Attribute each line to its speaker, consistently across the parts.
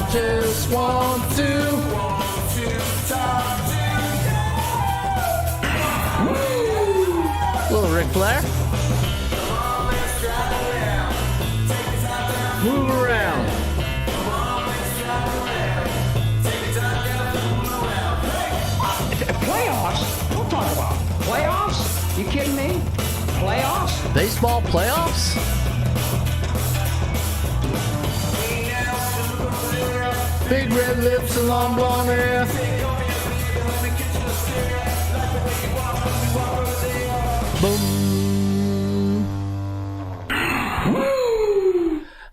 Speaker 1: just want to talk to you.
Speaker 2: Little Ric Flair. Move around.
Speaker 3: Playoffs? Don't talk about playoffs. You kidding me? Playoffs?
Speaker 2: Baseball playoffs?
Speaker 1: Big red lips and long blonde hair.
Speaker 2: Boom.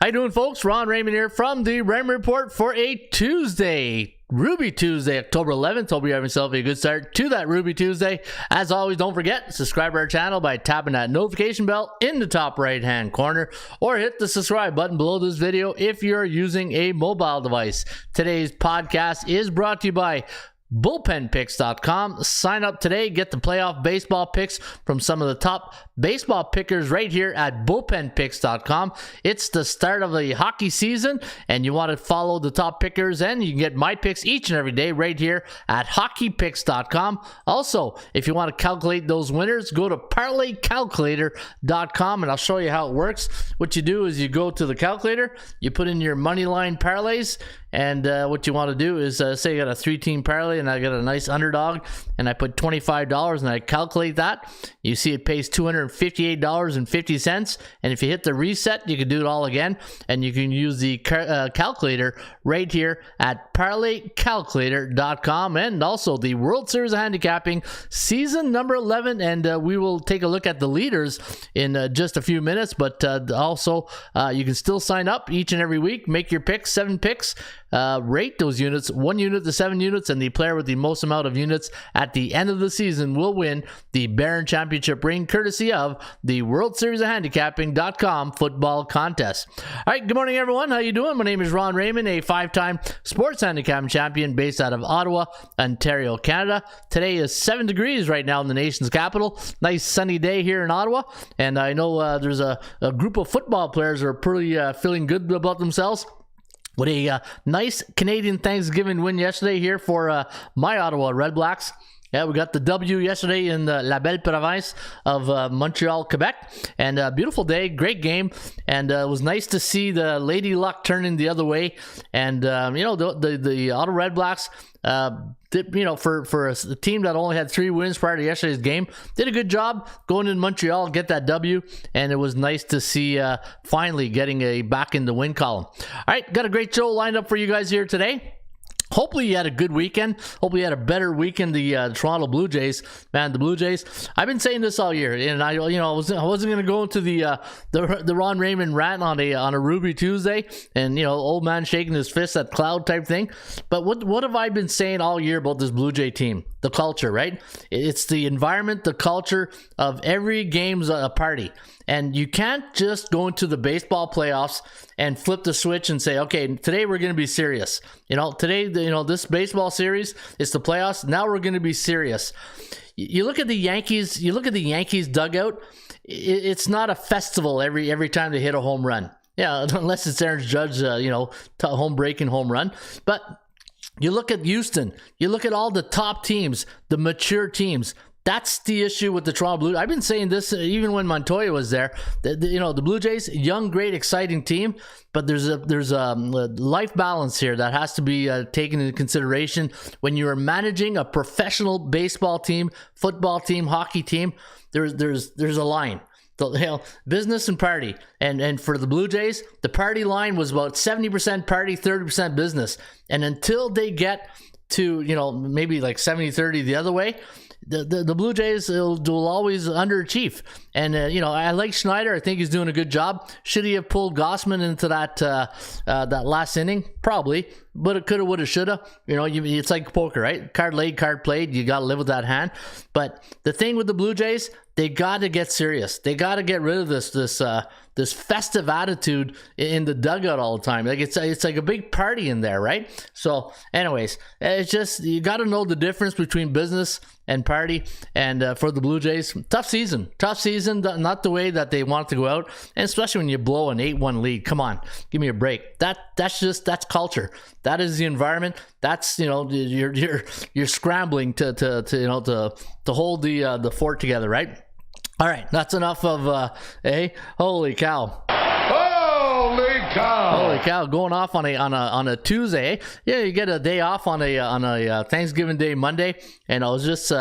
Speaker 2: How you doing, folks? Ron Raymond here from the Raymond Report for a Tuesday. Ruby Tuesday, October 11th. Hope you're having yourself a good start to that Ruby Tuesday. As always, don't forget, subscribe to our channel by tapping that notification bell in the top right-hand corner, or hit the subscribe button below this video if you're using a mobile device. Today's podcast is brought to you by bullpenpicks.com. Sign up today, get the playoff baseball picks from some of the top baseball pickers right here at bullpenpicks.com. It's the start of the hockey season, and you want to follow the top pickers, and you can get my picks each and every day right here at hockeypicks.com. Also, if you want to calculate those winners, go to parlaycalculator.com, and I'll show you how it works. What you do is you go to the calculator, you put in your money line parlays, and what you want to do is say you got a 3-team parlay and I got a nice underdog and I put $25 and I calculate that. You see it pays $258.50, and if you hit the reset, you can do it all again, and you can use the calculator right here at parlaycalculator.com. And also the World Series of Handicapping season number 11, and we will take a look at the leaders in just a few minutes, but also you can still sign up each and every week, make your picks, 7 picks. Rate those units, 1 unit to 7 units, and the player with the most amount of units at the end of the season will win the Barron Championship ring, courtesy of the World Series of Handicapping.com football contest. All right, good morning, everyone. How you doing? My name is Ron Raymond, a 5-time sports handicapping champion based out of Ottawa, Ontario, Canada. Today is 7 degrees right now in the nation's capital. Nice sunny day here in Ottawa, and I know there's a group of football players that are pretty feeling good about themselves with a nice Canadian Thanksgiving win yesterday here for my Ottawa Red Blacks. Yeah, we got the W yesterday in the La Belle Province of Montreal, Quebec. And a beautiful day, great game. And it was nice to see the Lady Luck turning the other way. And, you know, the Ottawa Red Blacks, did, you know, for a team that only had 3 wins prior to yesterday's game, did a good job going in Montreal, get that W. And it was nice to see finally getting back in the win column. All right, got a great show lined up for you guys here today. Hopefully you had a good weekend. Hopefully you had a better weekend. The Toronto Blue Jays, man, the Blue Jays. I've been saying this all year, and I wasn't going to go into the Ron Raymond rant on a Ruby Tuesday, and old man shaking his fist at cloud type thing. But what have I been saying all year about this Blue Jay team? The culture, right? It's the environment, the culture of every game's a party. And you can't just go into the baseball playoffs and flip the switch and say, okay, today we're going to be serious. Today, this baseball series is the playoffs. Now we're going to be serious. You look at the Yankees. You look at the Yankees dugout. It's not a festival every time they hit a home run. Yeah, unless it's Aaron Judge, home breaking home run. But you look at Houston. You look at all the top teams, the mature teams. That's the issue with the Toronto Blue Jays. I've been saying this even when Montoya was there. The Blue Jays, young, great, exciting team, but there's a life balance here that has to be taken into consideration when you are managing a professional baseball team, football team, hockey team. There's a line. Business and party. And for the Blue Jays, the party line was about 70% party, 30% business. And until they get to, maybe like 70-30 the other way, the Blue Jays will always underachieve. And, I like Schneider. I think he's doing a good job. Should he have pulled Gossman into that last inning? Probably. but it coulda, woulda, shoulda. It's like poker, right? Card laid, card played. You got to live with that hand. But the thing with the Blue Jays, they got to get serious. They got to get rid of this festive attitude in the dugout all the time. Like it's like a big party in there, right? So, anyways, it's just you got to know the difference between business and party. And for the Blue Jays, tough season, not the way that they want to go out, and especially when you blow an 8-1 lead. Come on, give me a break. That's culture. That is the environment. That's you're scrambling to hold the fort together, right? All right, that's enough of holy cow. Holy cow, going off on a Tuesday. Yeah, you get a day off on a Thanksgiving Day Monday, and I was just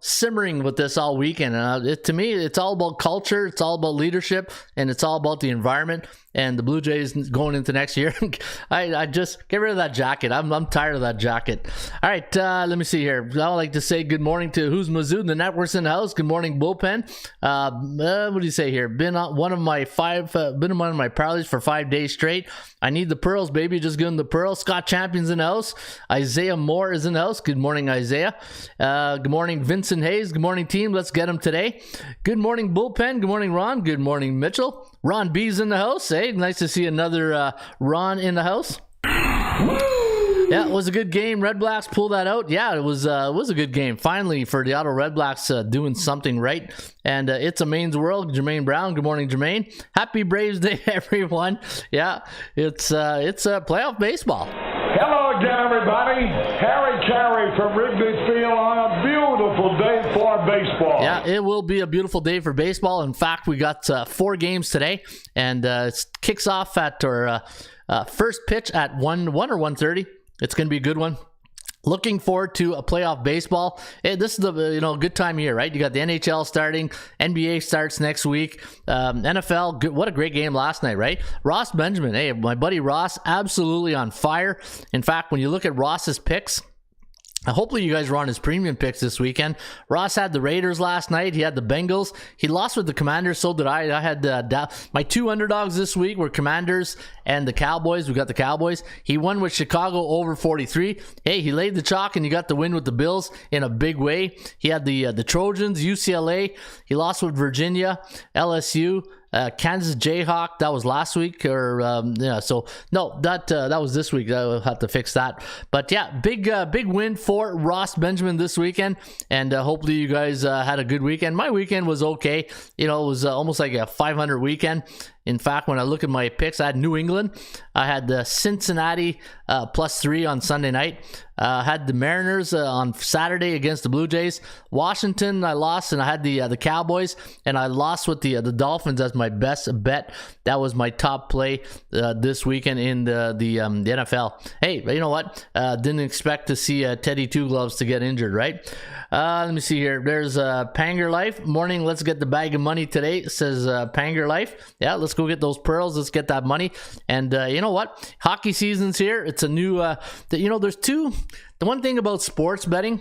Speaker 2: simmering with this all weekend. And to me, it's all about culture, it's all about leadership, and it's all about the environment. And the Blue Jays going into next year, I just get rid of that jacket. I'm tired of that jacket. All right, let me see here. I would like to say good morning to Who's Mizzou, the network's in the house. Good morning, bullpen. What do you say here? Been on one of my parlays for 5 days straight. I need the pearls, baby. Just give them the pearls. Scott Champion's in the house. Isaiah Moore is in the house. Good morning, Isaiah. Good morning, Vincent Hayes. Good morning, team. Let's get them today. Good morning, bullpen. Good morning, Ron. Good morning, Mitchell. Ron B's in the house. Hey, nice to see another Ron in the house. Yeah, it was a good game. Red Blacks pulled that out. Yeah, it was a good game. Finally, for the Ottawa Red Blacks doing something right. And it's a Maine's world. Jermaine Brown. Good morning, Jermaine. Happy Braves Day, everyone. Yeah, it's playoff baseball.
Speaker 4: Hello again, everybody. Harry Carey from Wrigley Field on a beautiful day for baseball.
Speaker 2: Yeah, it will be a beautiful day for baseball. In fact, we got 4 games today, and it kicks off at our first pitch at 1 or 1:30. It's going to be a good one. Looking forward to a playoff baseball. Hey, this is the good time of year, right? You got the NHL starting, NBA starts next week, NFL. Good, what a great game last night, right? Ross Benjamin, hey, my buddy Ross, absolutely on fire. In fact, when you look at Ross's picks, hopefully you guys were on his premium picks this weekend. Ross had the Raiders last night. He had the Bengals. He lost with the Commanders. So did I. I had my 2 underdogs this week were Commanders and the Cowboys. We got the Cowboys. He won with Chicago over 43. Hey, he laid the chalk and you got the win with the Bills in a big way. He had the Trojans, UCLA. He lost with Virginia, LSU. Kansas Jayhawk, that was last week, so no, that was this week. I'll have to fix that. But yeah, big win for Ross Benjamin this weekend, and hopefully you guys had a good weekend. My weekend was okay. It was almost like a 500 weekend. In fact, when I look at my picks, I had New England. I had the Cincinnati +3 on Sunday night. Had the Mariners on Saturday against the Blue Jays. Washington, I lost, and I had the Cowboys, and I lost with the Dolphins as my best bet. That was my top play this weekend in the NFL. Hey, you know what? Didn't expect to see Teddy Two Gloves to get injured, right? Let me see here. There's Panger Life. Morning, let's get the bag of money today, says Panger Life. Yeah, let's go get those pearls. Let's get that money. And you know what? Hockey season's here. It's a new, there's the one thing about sports betting,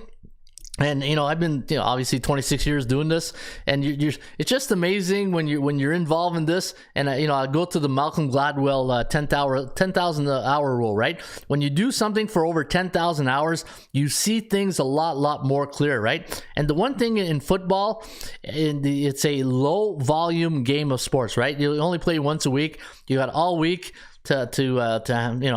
Speaker 2: and I've been obviously 26 years doing this, and it's just amazing when you're involved in this. And I go to the Malcolm Gladwell 10,000 hour rule, right? When you do something for over 10,000 hours, you see things a lot more clear, right? And the one thing in football, it's a low volume game of sports, right? You only play once a week. You got all week to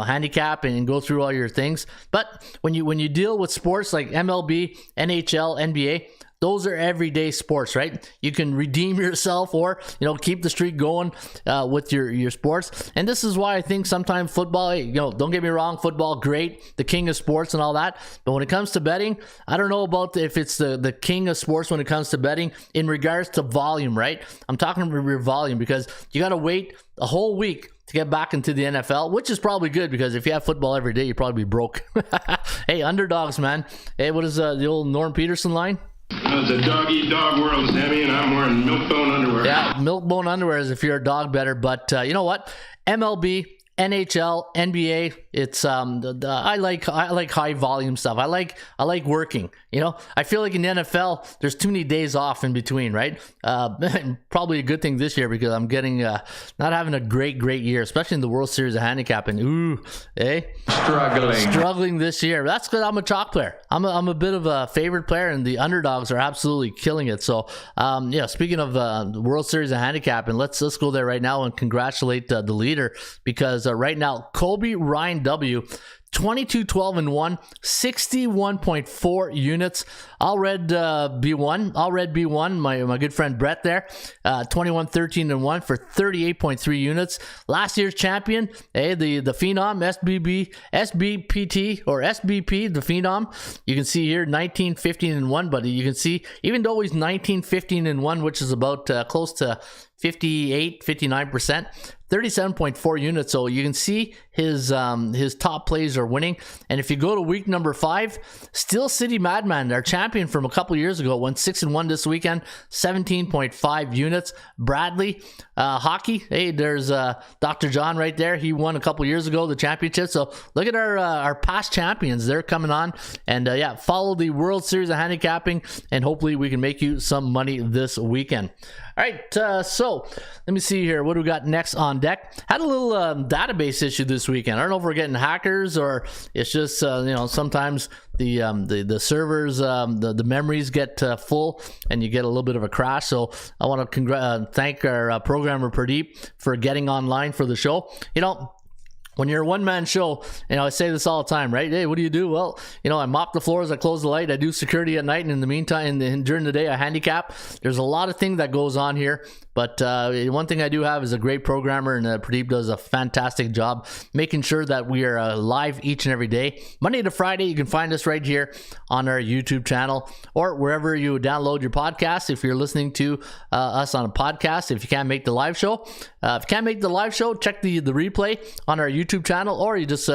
Speaker 2: handicap and go through all your things. But when you deal with sports like MLB, NHL, NBA, those are everyday sports, right? You can redeem yourself or keep the streak going with your sports. And this is why I think sometimes football, don't get me wrong, football great, the king of sports and all that. But when it comes to betting, I don't know about if it's the king of sports when it comes to betting in regards to volume, right? I'm talking about your volume, because you got to wait a whole week to get back into the NFL, which is probably good, because if you have football every day, you'd probably be broke. Hey, underdogs, man. Hey, what is the old Norm Peterson line?
Speaker 5: It's a dog-eat-dog world, Sammy, and I'm wearing milk-bone underwear.
Speaker 2: Yeah, milk-bone underwear is if you're a dog better. But you know what? MLB, NHL, NBA, it's I like high volume stuff. I like working. You know, I feel like in the NFL, there's too many days off in between, right? Probably a good thing this year because I'm getting not having a great year, especially in the World Series of Handicapping. Ooh, struggling this year. That's because I'm a chalk player. I'm a bit of a favorite player, and the underdogs are absolutely killing it. So, speaking of the World Series of Handicapping, let's go there right now and congratulate the leader, because right now Kobe Ryan W, 22-12-1, 61.4 units. All red B1. My good friend Brett there, 21-13-1 for 38.3 units. Last year's champion, the Phenom SBPT or SBP, the Phenom. You can see here 19-15-1, but you can see even though he's 19-15-1, which is about close to 59%, 37.4 units. So you can see his top plays are winning. And if you go to week number 5, Steel City Madman, our champion from a couple years ago, went 6-1 this weekend, 17.5 units. Bradley hockey, hey, there's Dr. John right there. He won a couple years ago the championship. So look at our past champions. They're coming on. And follow the World Series of Handicapping, and hopefully we can make you some money this weekend. All right, so let me see here. What do we got next on deck? Had a little database issue this weekend. I don't know if we're getting hackers or it's just sometimes the servers, the memories get full and you get a little bit of a crash. So I want to thank our programmer Pradeep for getting online for the show. When you're a one-man show, I say this all the time, right? Hey, what do you do? Well, I mop the floors, I close the light, I do security at night, and in the meantime, during the day, I handicap. There's a lot of things that goes on here, but one thing I do have is a great programmer, and Pradeep does a fantastic job making sure that we are live each and every day. Monday to Friday, you can find us right here on our YouTube channel or wherever you download your podcast. If you're listening to us on a podcast, if you can't make the live show, check the replay on our YouTube channel, or you just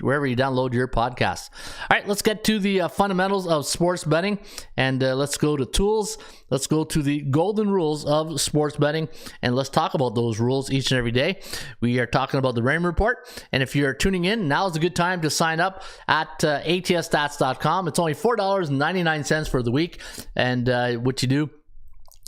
Speaker 2: wherever you download your podcast. All right, let's get to the fundamentals of sports betting, and let's go to tools. Let's go to the golden rules of sports betting, and let's talk about those rules each and every day. We are talking about the Raymond Report, and if you're tuning in, now is a good time to sign up at atsstats.com. It's only $4.99 for the week, and what you do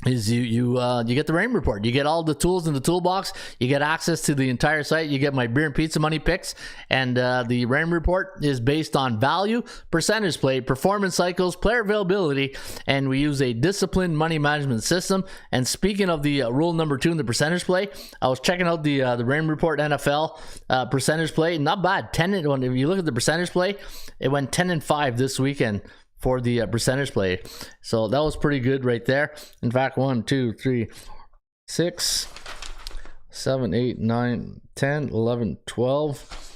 Speaker 2: is you get the Raymond Report. You get all the tools in the toolbox. You get access to the entire site. You get my beer and pizza money picks. And the Raymond Report is based on value, percentage play, performance cycles, player availability, and we use a disciplined money management system. And speaking of the rule number 2 in the percentage play, I was checking out the Raymond Report NFL percentage play. Not bad. If you look at the percentage play, it went 10-5 this weekend for the percentage play. So that was pretty good right there. In fact, 1, 2, 3, 6, 7, 8, 9, 10, 11, 12,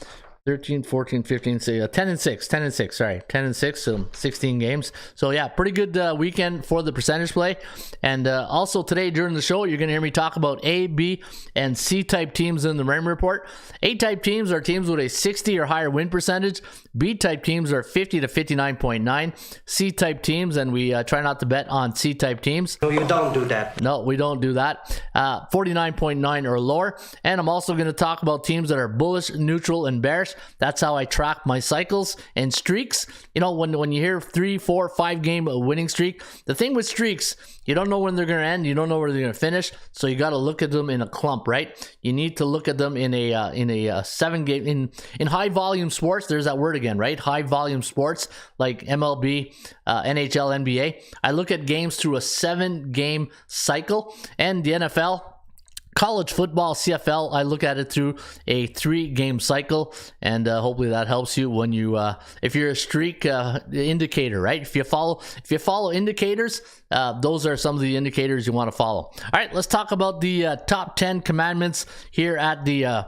Speaker 2: 13, 14, 15, 10-6, sorry, 10-6, so 16 games. So yeah, pretty good weekend for the percentage play. And also today during the show, you're going to hear me talk about A, B, and C type teams in the Raymond Report. A type teams are teams with a 60 or higher win percentage. B type teams are 50 to 59.9. C type teams, and we try not to bet on C type teams.
Speaker 3: No, you don't do that.
Speaker 2: No, we don't do that. 49.9 or lower. And I'm also going to talk about teams that are bullish, neutral, and bearish. That's how I track my cycles and streaks. When you hear 3, 4, 5 game winning streak, the thing with streaks, you don't know when they're going to end. You don't know where they're going to finish. So you got to look at them in a clump, right? You need to look at them in a 7 game in high volume sports. There's that word again, right? High volume sports like MLB, NHL, NBA. I look at games through a 7 game cycle, and the NFL, college football, CFL, I look at it through a 3 game cycle, and hopefully that helps you when you if you're a streak indicator, right? If you follow indicators, those are some of the indicators you want to follow. All right, let's talk about the top 10 commandments here at the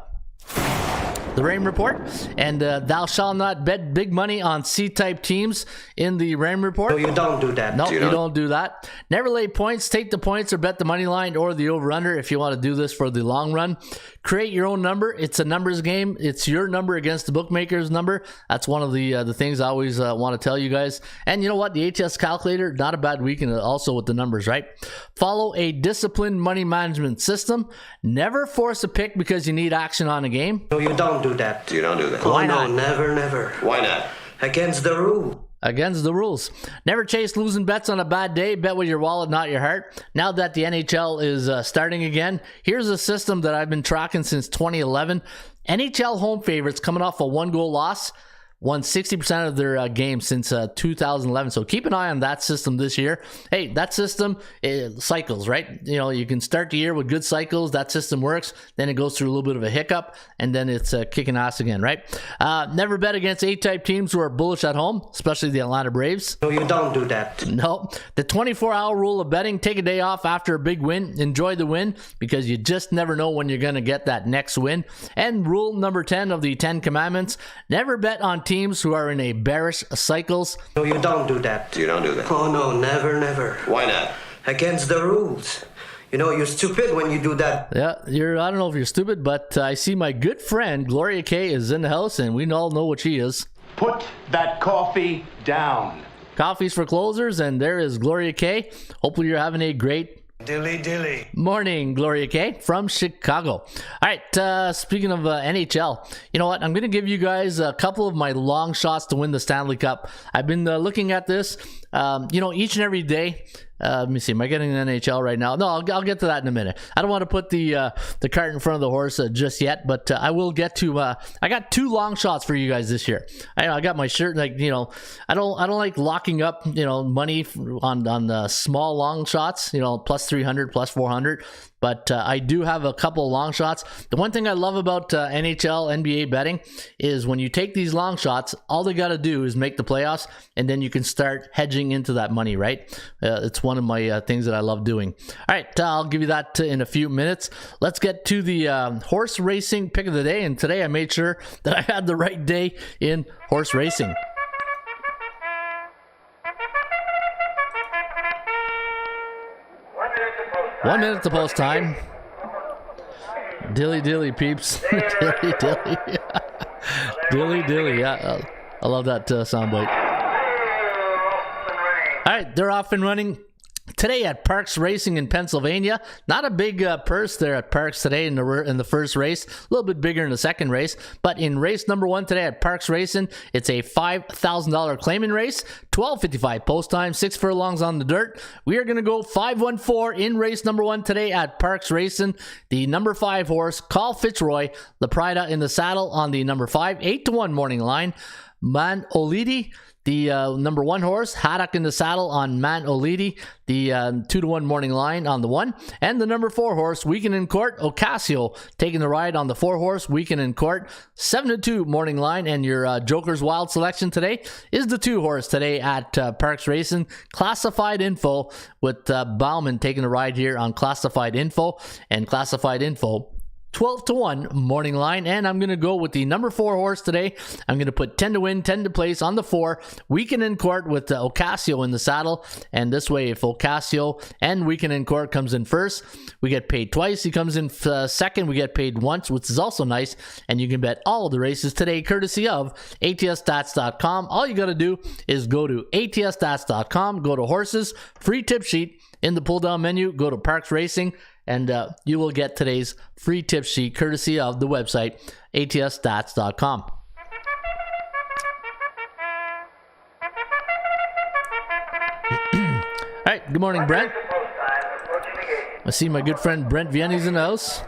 Speaker 2: the Rain Report. And thou shalt not bet big money on C-type teams in the Rain Report.
Speaker 6: No, you don't do that.
Speaker 2: No, you don't do that. Never lay points. Take the points or bet the money line or the over-under if you want to do this for the long run. Create your own number. It's a numbers game. It's your number against the bookmaker's number. That's one of the things I always want to tell you guys. And you know what? The ATS calculator, not a bad weekend also with the numbers, right? Follow a disciplined money management system. Never force a pick because you need action on a game.
Speaker 6: No, you don't do that.
Speaker 7: You don't do that.
Speaker 6: Why not? No, never, never.
Speaker 7: Why not?
Speaker 6: Against the rule.
Speaker 2: Against the rules. Never chase losing bets on a bad day. Bet with your wallet, not your heart. Now that the NHL is starting again, here's a system that I've been tracking since 2011. NHL home favorites coming off a 1-goal loss won 60% of their games since 2011. So keep an eye on that system this year. Hey, that system cycles, right? You know, you can start the year with good cycles. That system works. Then it goes through a little bit of a hiccup, and then it's kicking ass again, right? Never bet against A-type teams who are bullish at home, especially the Atlanta Braves.
Speaker 6: No, you don't do that.
Speaker 2: No. The 24-hour rule of betting, take a day off after a big win. Enjoy the win because you just never know when you're going to get that next win. And rule number 10 of the 10 Commandments, never bet on teams who are in a bearish cycles.
Speaker 6: No, you don't do that.
Speaker 7: You don't do that.
Speaker 6: Oh, no, never, never.
Speaker 7: Why not?
Speaker 6: Against the rules. You know, you're stupid when you do that.
Speaker 2: Yeah, I don't know if you're stupid, but I see my good friend Gloria K is in the house, and we all know what she is.
Speaker 8: Put that coffee down.
Speaker 2: Coffee's for closers, and there is Gloria K. Hopefully you're having a great
Speaker 6: Dilly.
Speaker 2: morning, Gloria K. from Chicago. All right, speaking of NHL, you know what? I'm going to give you guys a couple of my long shots to win the Stanley Cup. I've been looking at this, each and every day. Let me see. Am I getting the NHL right now? No, I'll get to that in a minute. I don't want to put the cart in front of the horse just yet, but I will get to. I got 2 long shots for you guys this year. I got my shirt. I don't like locking up money on small long shots. Plus 300, plus 400. But I do have a couple long shots. The one thing I love about NHL, NBA betting is when you take these long shots, all they got to do is make the playoffs, and then you can start hedging into that money, right? It's one of my things that I love doing. All right, I'll give you that in a few minutes. Let's get to the horse racing pick of the day. And today I made sure that I had the right day in horse racing. One minute to post time. Dilly peeps. Dilly. Dilly. Yeah, I love that soundbite. All right, they're off and running today at Parks Racing in Pennsylvania. Not a big purse there at Parks today in the first race. A little bit bigger in the second race. But in race number 1 today at Parks Racing, it's a $5,000 claiming race. 12:55 post time, 6 furlongs on the dirt. We are going to go 5-1-4 in race number 1 today at Parks Racing. The number 5 horse, Carl Fitzroy, the Prida in the saddle on the number 5, 8-1 morning line. Man Olidi, the number 1 horse, Haddock in the saddle on Man Olidi, the 2-1 morning line on the 1. And the number 4 horse, Weekend in Court, Ocasio, taking the ride on the 4 horse, Weekend in Court, 7-2 morning line. And your Joker's Wild selection today is the 2 horse today at Parks Racing, Classified Info, with Bauman taking the ride here on Classified Info. And Classified Info, 12-1 morning line. And I'm going to go with the number 4 horse today. I'm going to put 10 to win, 10 to place on the 4, Weekend in Court with Ocasio in the saddle. And this way, if Ocasio and Weekend in Court comes in first, we get paid twice. He comes in second, we get paid once, which is also nice. And you can bet all of the races today courtesy of ATSstats.com. All you got to do is go to ATSstats.com, go to horses, free tip sheet. In the pull down menu, go to Parks Racing, and you will get today's free tip sheet courtesy of the website ATSstats.com. All right, good morning, Brent. I see my good friend Brent Vianney's in the house.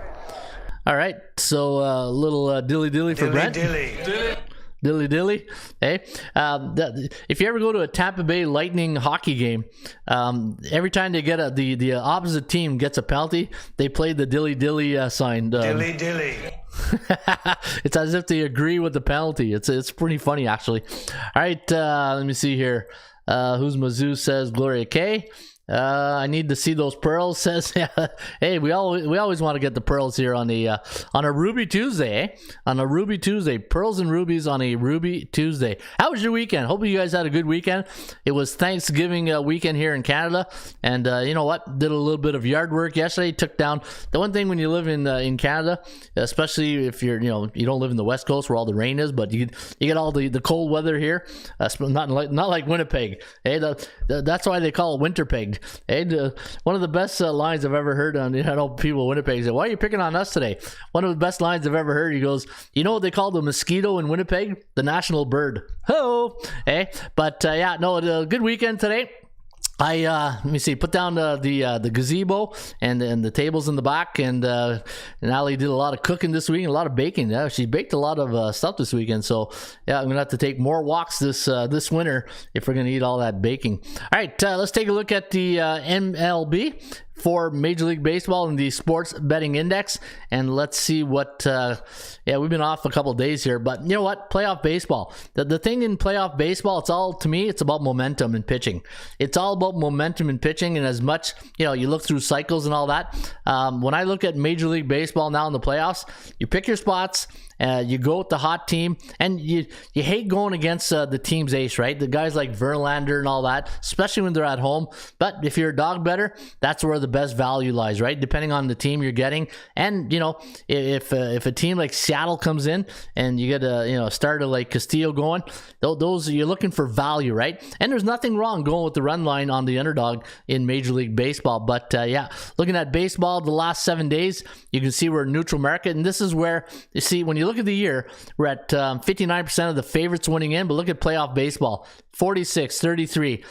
Speaker 2: All right, so a little dilly for Brent. Dilly. Hey, if you ever go to a Tampa Bay Lightning hockey game, every time they get the opposite team gets a penalty, they play the dilly sign.
Speaker 6: Dilly.
Speaker 2: It's as if they agree with the penalty. It's pretty funny, actually. All right, let me see here. Who's Mizzou says Gloria K. I need to see those pearls. Says, hey, we always want to get the pearls here on a Ruby Tuesday, eh? On a Ruby Tuesday, pearls and rubies on a Ruby Tuesday. How was your weekend? Hope you guys had a good weekend. It was Thanksgiving weekend here in Canada, and you know what? Did a little bit of yard work yesterday. Took down the one thing when you live in Canada, especially if you don't live in the West Coast where all the rain is, but you get all the cold weather here. Not like Winnipeg. Hey, that's why they call it Winterpeg. Hey, one of the best lines I've ever heard on, I know people in Winnipeg say, why are you picking on us today? One of the best lines I've ever heard, he goes, you know what they call the mosquito in Winnipeg? The national bird. Ho! Hey, but good weekend today. Let me see, put down the gazebo and the tables in the back, and Ali did a lot of cooking this week and a lot of baking. Yeah, she baked a lot of stuff this weekend, so yeah, I'm gonna have to take more walks this winter if we're gonna eat all that baking. All right, let's take a look at the MLB for Major League Baseball and the Sports Betting Index, and let's see what we've been off a couple of days here, but you know what, playoff baseball, the thing in playoff baseball, it's about momentum and pitching. It's all about momentum and pitching, and as much you look through cycles and all that, when I look at Major League Baseball now in the playoffs, you pick your spots. You go with the hot team, and you hate going against the team's ace, right? The guys like Verlander and all that, especially when they're at home. But if you're a dog better, that's where the best value lies, right? Depending on the team you're getting, and if a team like Seattle comes in and you get a starter like Castillo going, those you're looking for value, right? And there's nothing wrong going with the run line on the underdog in Major League Baseball. But looking at baseball the last 7 days, you can see we're a neutral market, and this is where you see when you look at the year, we're at 59% of the favorites winning in, but look at playoff baseball, 46-33.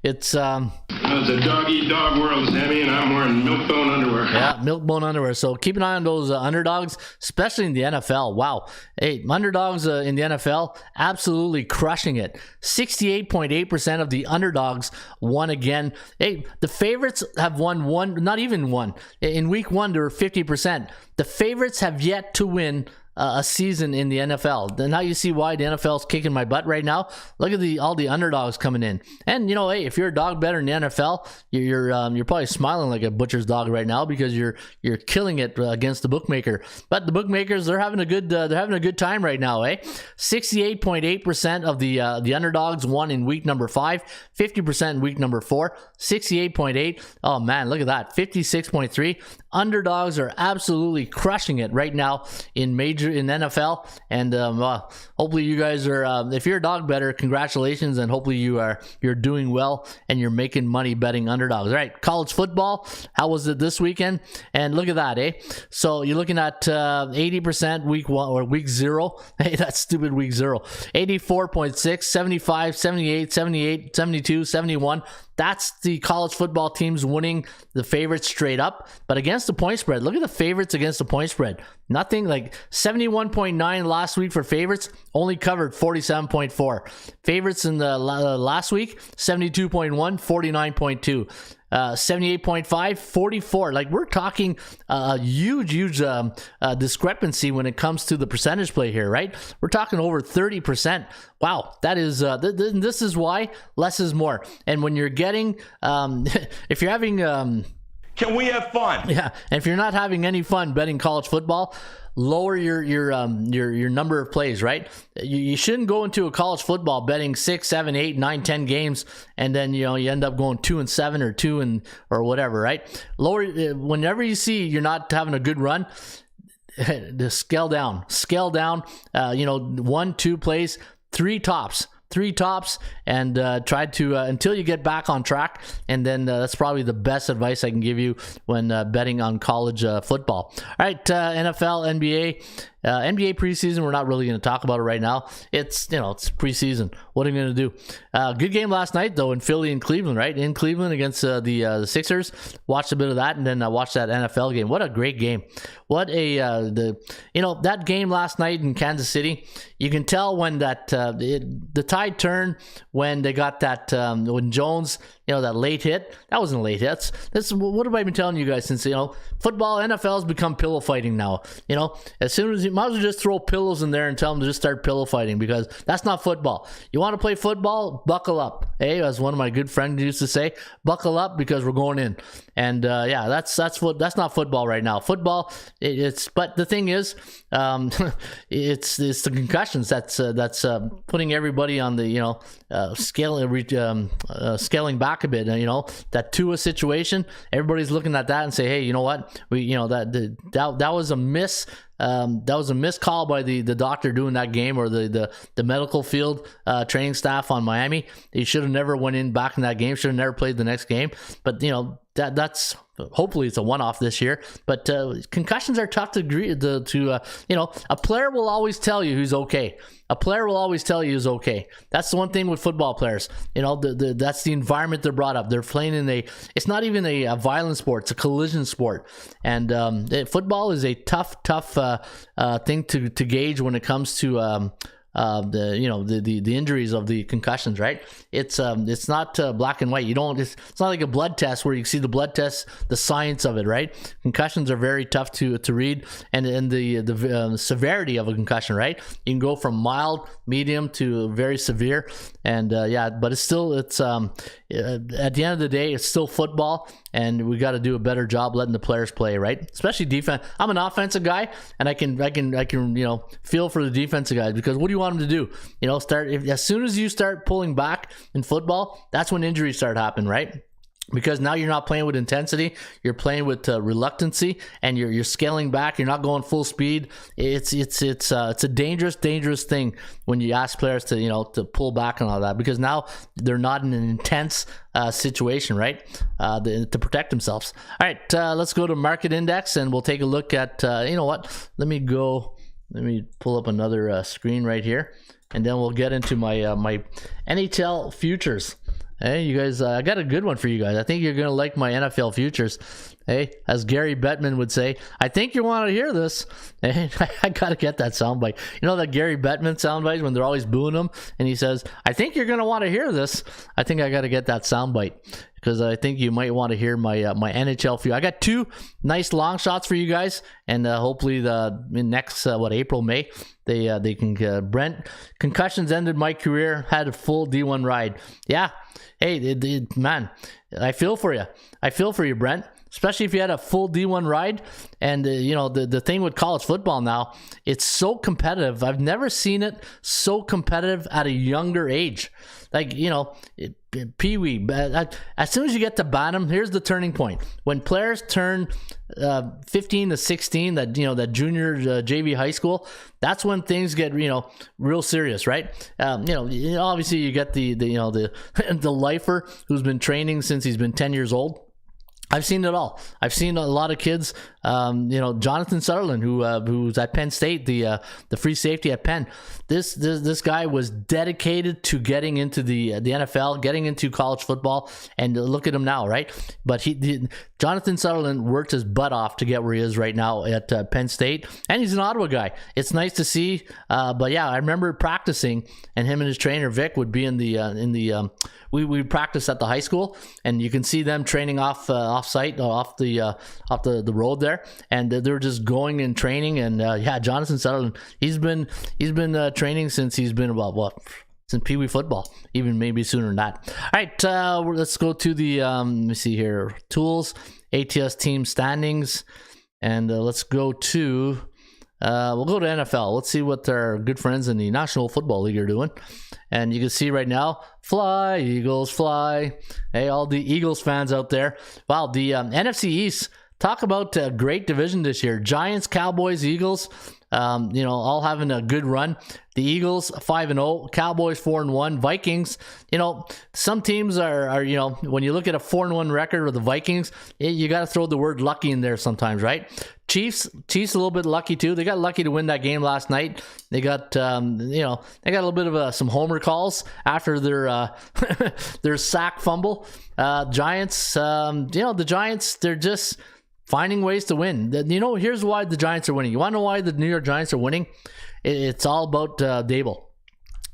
Speaker 2: It's
Speaker 5: it's a dog-eat-dog world, Sammy, and I'm wearing milk-bone underwear.
Speaker 2: Yeah, milk-bone underwear. So keep an eye on those underdogs, especially in the NFL. Wow. Hey, underdogs in the NFL, absolutely crushing it. 68.8% of the underdogs won again. Hey, the favorites have won not even one. In week 1, they were 50%. The favorites have yet to win a season in the NFL. Then now you see why the NFL's kicking my butt right now. Look at all the underdogs coming in. And hey, if you're a dog better in the NFL, you're probably smiling like a butcher's dog right now because you're killing it against the bookmaker. But the bookmakers, they're having a good time right now, 68.8% of the underdogs won in week number 5, 50% in week number 4, 68.8. Oh man, look at that, 56.3. Underdogs are absolutely crushing it right now in NFL, and hopefully you guys are. If you're a dog better, congratulations, and hopefully you're doing well and you're making money betting underdogs. All right, college football. How was it this weekend? And look at that, So you're looking at 80% week 1 or week 0. Hey, that's stupid week 0. 84.6, 75, 78, 78, 72, 71. That's the college football teams winning the favorites straight up. But against the point spread, look at the favorites against the point spread. Nothing like 71.9 last week for favorites, only covered 47.4. Favorites in the last week, 72.1, 49.2. 78.5, 44. Like, we're talking a huge discrepancy when it comes to the percentage play here, right? We're talking over 30%. Wow, that is this is why less is more. And when you're getting if you're having
Speaker 8: Can we have fun?
Speaker 2: Yeah, and if you're not having any fun betting college football, lower your number of plays, right? You shouldn't go into a college football betting 6, 7, 8, 9, 10 games, and then you end up going 2-7 or 2 or whatever, right? Lower whenever you see you're not having a good run. Just scale down. 1, 2 plays, 3 tops, and try to until you get back on track, and then that's probably the best advice I can give you when betting on college football. All right, NFL, NBA. NBA preseason, we're not really going to talk about it right now. It's preseason. What are you going to do? Good game last night, though, in Philly and Cleveland, right? In Cleveland against the Sixers. Watched a bit of that, and then I watched that NFL game. What a great game. What that game last night in Kansas City, you can tell when the tide turned when they got that, when Jones, that late hit. That wasn't a late hit. That's what have I been telling you guys since, football, NFL has become pillow fighting now. As soon as you might as well just throw pillows in there and tell them to just start pillow fighting, because that's not football. You want to play football? Buckle up. Hey, as one of my good friends used to say, buckle up because we're going in. And that's not football right now. Football, but the thing is, it's the concussions that's putting everybody on the scaling back a bit. That Tua situation, everybody's looking at that and say, hey, you know what, that was a miss. That was a missed call by the doctor doing that game, or the medical field training staff on Miami. He should have never went in back in that game. Should have never played the next game. But that's hopefully it's a one-off this year. But concussions are tough to agree to. A player will always tell you who's okay. A player will always tell you who's okay. That's the one thing with football players. That's the environment they're brought up. They're playing in it's not even a violent sport. It's a collision sport. And football is a tough thing to gauge when it comes to the injuries of the concussions, right? It's not black and white. It's not like a blood test where you see the blood test, the science of it, right? Concussions are very tough to read, and the severity of a concussion, right? You can go from mild, medium to very severe, and but it's at the end of the day, it's still football, and we got to do a better job letting the players play, right? Especially defense. I'm an offensive guy, and I can feel for the defensive guys, because what do you want them to do? As soon as you start pulling back in football, that's when injuries start happening, right? Because now you're not playing with intensity, you're playing with reluctancy, and you're scaling back. You're not going full speed. It's a dangerous thing when you ask players to pull back and all that, because now they're not in an intense situation, right? To protect themselves. All right, let's go to market index, and we'll take a look at. Let me pull up another screen right here, and then we'll get into my NHL futures. Hey, you guys, I got a good one for you guys. I think you're going to like my NFL futures. Hey, as Gary Bettman would say, I think you want to hear this. Hey, I got to get that soundbite. You know that Gary Bettman soundbite when they're always booing him? And he says, I think you're going to want to hear this. I think I got to get that soundbite, because I think you might want to hear my NHL few. I got two nice long shots for you guys, and hopefully in next April, May, they can. Brent, concussions ended my career. Had a full D1 ride. Yeah, hey, man, I feel for you, Brent. Especially if you had a full D1 ride. And the thing with college football now, it's so competitive. I've never seen it so competitive at a younger age. Pee-wee. As soon as you get to Bantam, here's the turning point. When players turn 15 to 16, that junior JV high school, that's when things get real serious, right? Obviously you get the lifer who's been training since he's been 10 years old. I've seen it all. I've seen a lot of kids. Jonathan Sutherland, who's at Penn State, the free safety at Penn. This guy was dedicated to getting into the NFL, getting into college football, and look at him now, right? But Jonathan Sutherland worked his butt off to get where he is right now at Penn State, and he's an Ottawa guy. It's nice to see. But yeah, I remember practicing, and him and his trainer Vic would be in the. We practice at the high school, and you can see them training off site, off the road there, and they're just going and training. And Jonathan Sutherland, he's been training since he's been since Pee Wee football, even maybe sooner than that. All right, let's go to the let me see here, tools, ATS team standings, and let's go to. We'll go to NFL. Let's see what our good friends in the National Football League are doing. And you can see right now, fly, Eagles, fly. Hey, all the Eagles fans out there. Wow, the NFC East, talk about a great division this year. Giants, Cowboys, Eagles, all having a good run. The Eagles 5-0, Cowboys 4-1, Vikings. Some teams are when you look at a 4-1 record with the Vikings, you got to throw the word lucky in there sometimes, right? Chiefs a little bit lucky too. They got lucky to win that game last night. They got they got a little bit of some homer calls after their their sack fumble. Giants, the Giants, they're just finding ways to win. Here's why the Giants are winning. You want to know why the New York Giants are winning? It's all about Dable.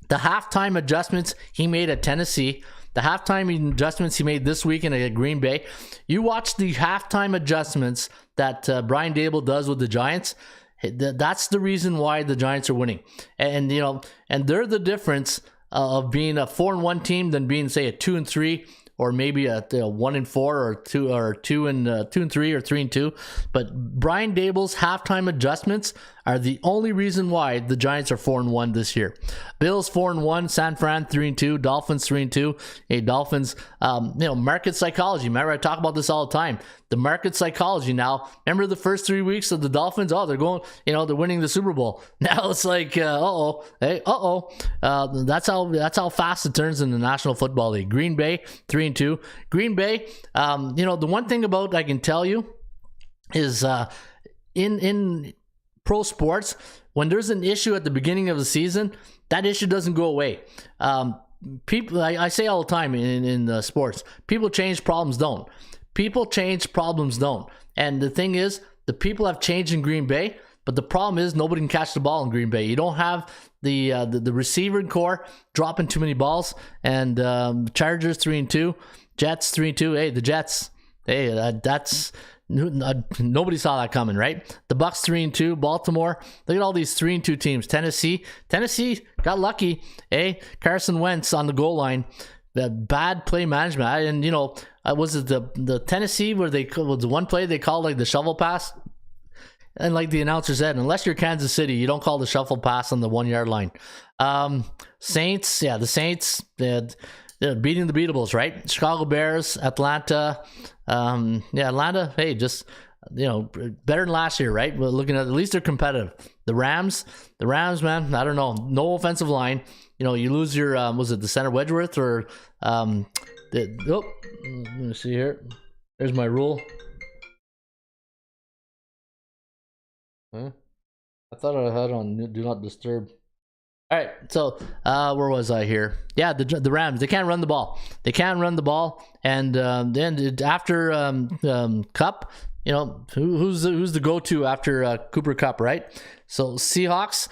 Speaker 2: The halftime adjustments he made at Tennessee, the halftime adjustments he made this weekend at Green Bay. You watch the halftime adjustments that Brian Dable does with the Giants. That's the reason why the Giants are winning. And they're the difference of being a 4-1 team than being, say, a 2-3, or maybe a 1-4, or 2 or 2-3, or 3-2. But Brian Dable's halftime adjustments are the only reason why the Giants are 4-1 this year. Bills 4-1, San Fran 3-2, Dolphins 3-2. Hey, Dolphins, market psychology. Remember, I talk about this all the time. The market psychology now. Remember the first 3 weeks of the Dolphins? Oh, they're going, they're winning the Super Bowl. Now it's like, that's how fast it turns in the National Football League. Green Bay 3-2. Green Bay, the one thing about I can tell you is in pro sports, when there's an issue at the beginning of the season, that issue doesn't go away. People, I say all the time in sports, people change, problems don't. People change, problems don't. And the thing is, the people have changed in Green Bay, but the problem is nobody can catch the ball in Green Bay. You don't have the receiver core dropping too many balls. And Chargers 3-2, Jets 3-2. Hey, the Jets. Hey, that's nobody saw that coming, right? The Bucks 3-2, Baltimore. Look at all these 3-2 teams. Tennessee got lucky. Hey, Carson Wentz on the goal line. The bad play management. And was it the Tennessee where was one play they called like the shovel pass? And like the announcer said, unless you're Kansas City, you don't call the shuffle pass on the 1 yard line. Saints, the Saints, they're beating the beatables, right? Chicago Bears, Atlanta. Atlanta, hey, just, better than last year, right? We're looking at least they're competitive. The Rams, man, I don't know. No offensive line. You lose your, was it the center Wedgeworth or, let me see here. There's my rule. Huh? I thought I had on do not disturb. All right, so where was I here? Yeah, the Rams, they can't run the ball. And then after Cup, who's the go-to after Cooper Kupp, right? So Seahawks,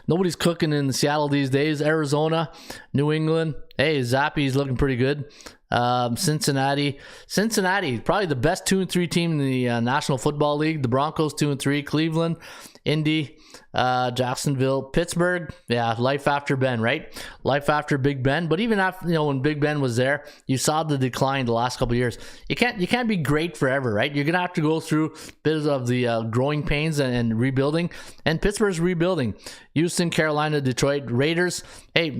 Speaker 2: nobody's cooking in Seattle these days. Arizona, New England. Hey, Zappy's looking pretty good. Cincinnati, probably the best 2-3 team in the National Football League. The Broncos 2-3. Cleveland, Indy, Jacksonville, Pittsburgh. Yeah, life after Ben, right? Life after Big Ben. But even after, when Big Ben was there, you saw the decline the last couple of years. You can't be great forever, right? You're gonna have to go through bits of the growing pains and rebuilding. And Pittsburgh's rebuilding. Houston, Carolina, Detroit, Raiders. Hey,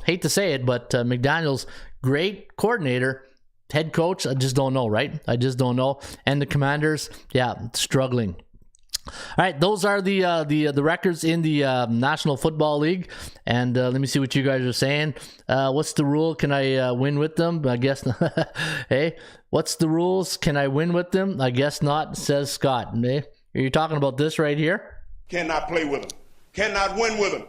Speaker 2: hate to say it, but McDaniels, great coordinator, head coach, I just don't know, right? I just don't know. And the Commanders, struggling. All right, those are the records in the National Football League, and let me see what you guys are saying. What's the rule? Can I win with them? I guess not. Hey, what's the rules? Can I win with them? I guess not, says Scott. Hey, are you talking about this right here?
Speaker 8: Cannot play with them. Cannot win with them.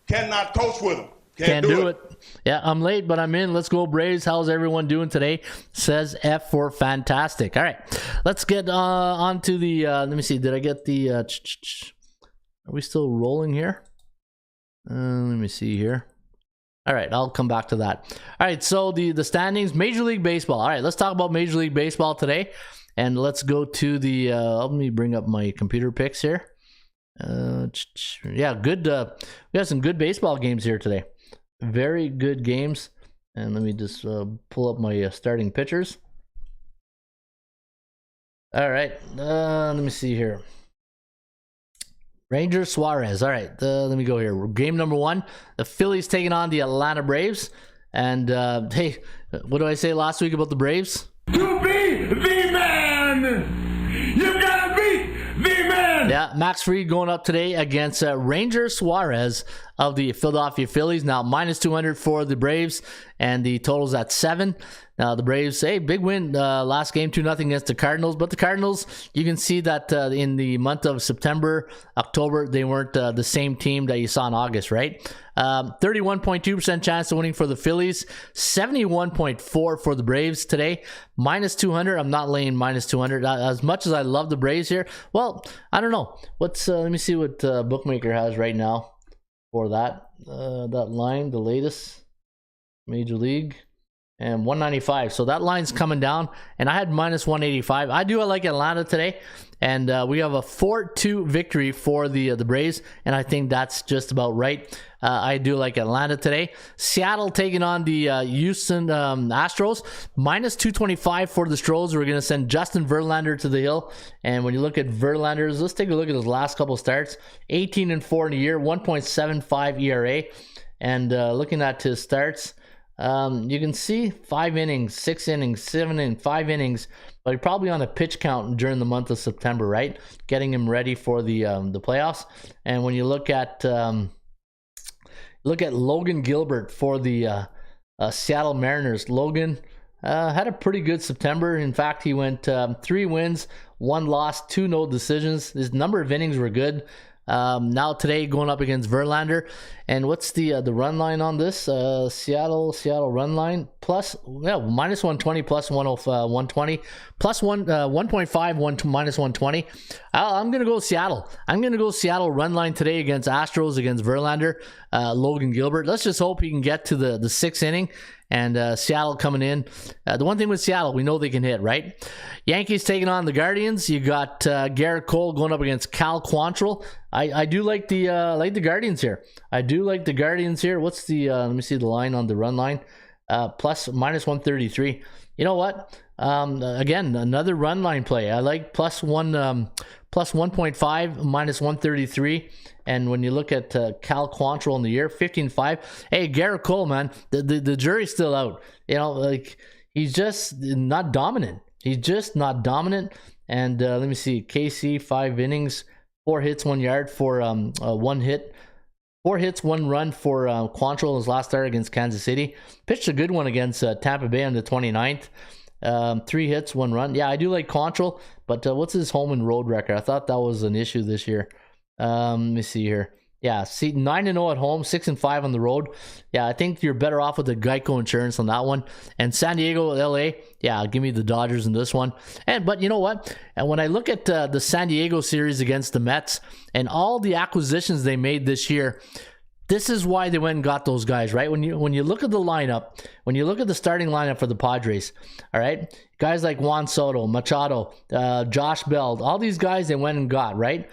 Speaker 8: Cannot coach with them.
Speaker 2: Can't do it. Yeah, I'm late, but I'm in. Let's go Braves. How's everyone doing today? Says F for fantastic. All right, let's get on to the, let me see. Did I get the, are we still rolling here? Let me see here. All right, I'll come back to that. All right, so the standings, Major League Baseball. All right, let's talk about Major League Baseball today. And let's go to the, let me bring up my computer picks here. Yeah, good. We have some good baseball games here today. Very good games. And let me just pull up my starting pitchers. All right, let me see here. Rangers, Suarez. All right, let me go here. Game number 1, the Phillies taking on the Atlanta Braves. And hey, what did I say last week about the Braves?
Speaker 1: To be the man, you gotta beat the man.
Speaker 2: Yeah, Max Fried going up today against Ranger Suarez of the Philadelphia Phillies. Now, minus 200 for the Braves, and the total's at 7. Now, the Braves, hey, big win last game, 2-0 against the Cardinals. But the Cardinals, you can see that in the month of September, October, they weren't the same team that you saw in August, right? 31.2% chance of winning for the Phillies, 71.4 for the Braves today. Minus 200, I'm not laying minus 200. As much as I love the Braves here, well, I don't know. Let me see what Bookmaker has right now for that line, the latest Major League. and 195. So that line's coming down, and I had minus 185. I like Atlanta today, and we have a 4-2 victory for the Braves, and I think that's just about right. I do like Atlanta today. Seattle taking on the Houston Astros. Minus 225 for the Stros. We're going to send Justin Verlander to the hill. And when you look at Verlander's, let's take a look at his last couple starts. 18-4 in a year, 1.75 ERA. And looking at his starts, you can see 5 innings, 6 innings, 7 innings, 5 innings, but probably on a pitch count during the month of September, right? Getting him ready for the playoffs. And when you look at Logan Gilbert for the Seattle Mariners. Logan had a pretty good September. In fact, he went 3 wins, 1 loss, 2 no decisions. His number of innings were good. Now today going up against Verlander. And what's the run line on this? Seattle run line plus minus 120 plus 120 plus 1.5 minus 120. I'm gonna go Seattle. I'm gonna go Seattle run line today against Astros against Verlander. Logan Gilbert. Let's just hope he can get to the 6th inning. And Seattle coming in. The one thing with Seattle, we know they can hit, right? Yankees taking on the Guardians. You got Garrett Cole going up against Cal Quantrill. I do like the Guardians here. I do like the Guardians here. What's the let me see the line on the run line. Plus minus 133. You know what? Again, another run line play. I like plus 1.5 minus 133. And when you look at Cal Quantrill in the year, 15-5. Hey, Garrett Cole, man, the jury's still out. You know, like he's just not dominant. He's just not dominant. And let me see, KC 5 innings, 4 hits, 1 yard for 1 hit. 4 hits, 1 run for Quantrill in his last start against Kansas City. Pitched a good one against Tampa Bay on the 29th. 3 hits, 1 run. Yeah, I do like Quantrill, but what's his home and road record? I thought that was an issue this year. Let me see here. Yeah, see 9-0 at home, 6-5 on the road. Yeah, I think you're better off with the Geico insurance on that one. And San Diego, LA, yeah, give me the Dodgers in this one. But you know what? And when I look at the San Diego series against the Mets and all the acquisitions they made this year, this is why they went and got those guys, right? When you look at the lineup, when you look at the starting lineup for the Padres, all right, guys like Juan Soto, Machado, Josh Bell, all these guys they went and got, right?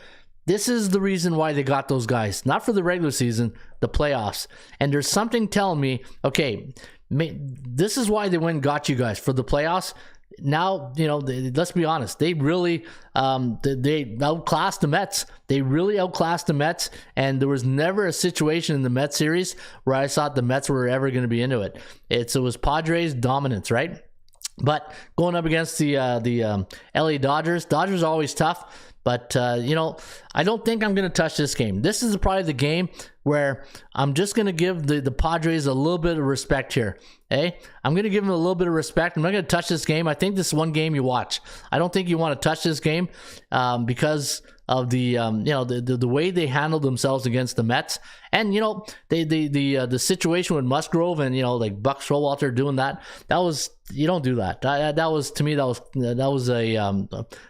Speaker 2: This is the reason why they got those guys. Not for the regular season, the playoffs. And there's something telling me, okay, this is why they went and got you guys for the playoffs. Now, you know, let's be honest. They really they outclassed the Mets. They really outclassed the Mets. And there was never a situation in the Mets series where I thought the Mets were ever going to be into it. It was Padres dominance, right? But going up against the LA Dodgers are always tough. But, you know, I don't think I'm going to touch this game. This is probably the game where I'm just going to give the Padres a little bit of respect here. Hey, I'm going to give them a little bit of respect. I'm not going to touch this game. I think this is one game you watch. I don't think you want to touch this game because of the the way they handled themselves against the Mets. And you know, the situation with Musgrove and, you know, like Buck Showalter doing that was, you don't do that. That was, to me, that was a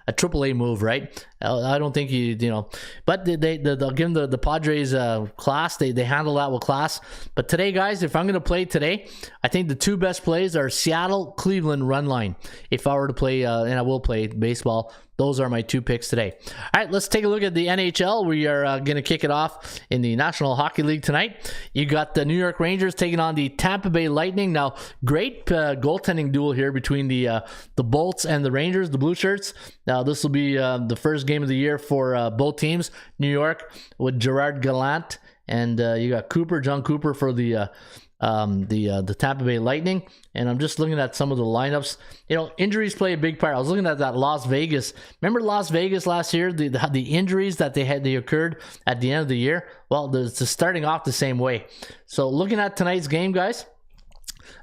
Speaker 2: AAA move, right? I don't think you know, but they'll give them the Padres class. They handle that with class. But today, guys, if I'm going to play today, I think the 2 best plays are Seattle, Cleveland run line. If I were to play, and I will play baseball, those are my 2 picks today. All right, let's take a look at the NHL. We are going to kick it off in the National Hockey League tonight. You got the New York Rangers taking on the Tampa Bay Lightning. Now, great goaltending duel here between the Bolts and the Rangers, the Blue Shirts. Now, this will be the first game of the year for both teams. New York with Gerard Gallant, and you got John Cooper for the Tampa Bay Lightning. And I'm just looking at some of the lineups. You know, injuries play a big part. I was looking at that Las Vegas. Remember Las Vegas last year? The injuries that they occurred at the end of the year. Well, it's starting off the same way. So looking at tonight's game, guys,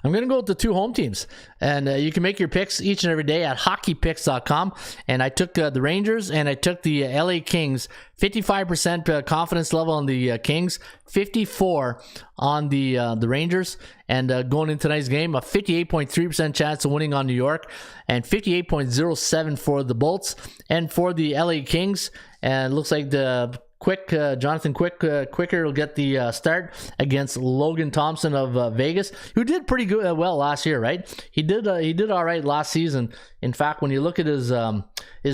Speaker 2: I'm going to go with the 2 home teams. And you can make your picks each and every day at hockeypicks.com. And I took the Rangers and I took the LA Kings. 55% confidence level on the Kings, 54 on the Rangers. And going into tonight's game, a 58.3% chance of winning on New York and 58.07 for the Bolts. And for the LA Kings, and it looks like the Jonathan Quicker will get the start against Logan Thompson of Vegas, who did pretty good well last year, right? He did all right last season. In fact, when you look at his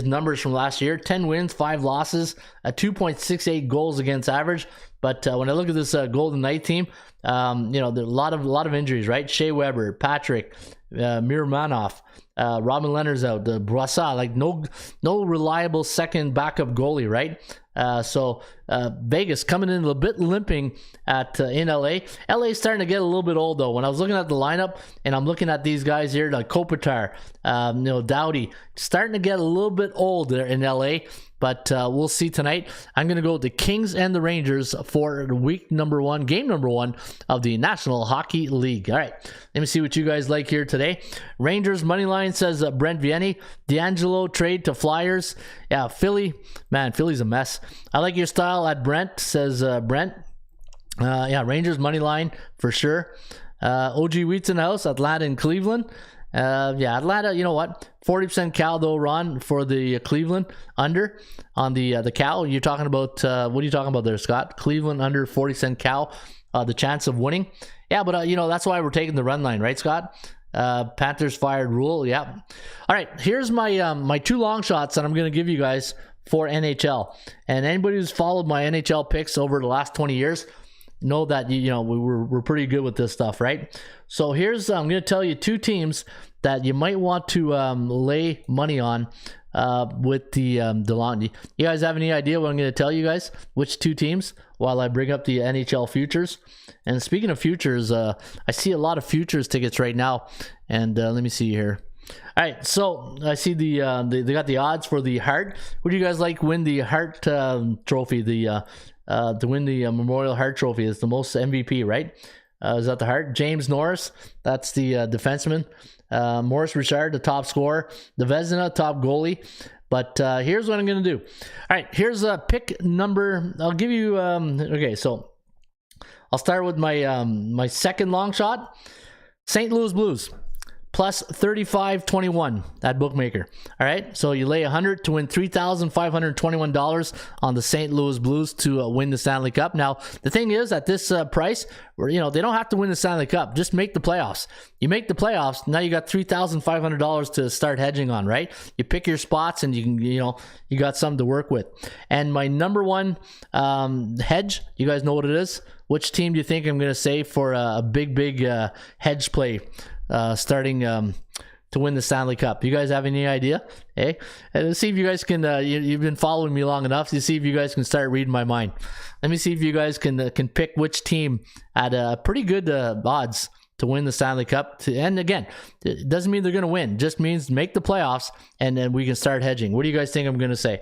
Speaker 2: numbers from last year, 10 wins, 5 losses, 2.68 goals against average. But when I look at this Golden Knight team, there are a lot of injuries, right? Shea Weber, Patrick, Miromanov, Robin Leonard's out, Boissat, like no reliable second backup goalie, right? So Vegas coming in a little bit limping in LA. LA's starting to get a little bit old though. When I was looking at the lineup and I'm looking at these guys here, like Kopitar, Doughty, starting to get a little bit old there in LA. But we'll see tonight. I'm going to go with the Kings and the Rangers for game number one of the National Hockey League. All right, let me see what you guys like here today. Rangers money line says Brent Vianney. D'Angelo trade to Flyers. Yeah, Philly. Man, Philly's a mess. I like your style at Brent, says Brent. Rangers money line for sure. OG Wheats in the house. Atlanta and Cleveland. Atlanta, you know what? 40% Cal though, Ron, for the Cleveland under on the Cal. You're talking about, what are you talking about there, Scott? Cleveland under 40% Cal, the chance of winning. Yeah, but that's why we're taking the run line, right, Scott? Panthers fired rule. Yeah. All right, here's my my 2 long shots that I'm going to give you guys for NHL. And anybody who's followed my NHL picks over the last 20 years know that we're pretty good with this stuff, right? So here's I'm going to tell you 2 teams that you might want to lay money on with the DeLon. You guys have any idea what I'm going to tell you guys? Which 2 teams? While I bring up the NHL futures. And speaking of futures, I see a lot of futures tickets right now. And let me see here. All right, so I see they got the odds for the Hart. What do you guys like win the Hart trophy? To win the Memorial Hart Trophy is the most MVP, right? Is that the Hart? James Norris, that's the defenseman. Maurice Richard, the top scorer. The Vezina, top goalie. But here's what I'm going to do. All right, here's a pick number. I'll give you, okay, so I'll start with my my second long shot. St. Louis Blues. Plus 35.21 at bookmaker. All right, so you lay 100 to win $3,521 on the St. Louis Blues to win the Stanley Cup. Now, the thing is, at this price, they don't have to win the Stanley Cup. Just make the playoffs. You make the playoffs, now you got $3,500 to start hedging on, right? You pick your spots, and you can, you got something to work with. And my number one hedge, you guys know what it is. Which team do you think I'm going to say for a big hedge play? Starting to win the Stanley Cup. You guys have any idea? Hey, let's see if you guys can. You've been following me long enough to see if you guys can start reading my mind. Let me see if you guys can pick which team at pretty good odds to win the Stanley Cup. And again, it doesn't mean they're going to win. It just means make the playoffs, and then we can start hedging. What do you guys think I'm going to say?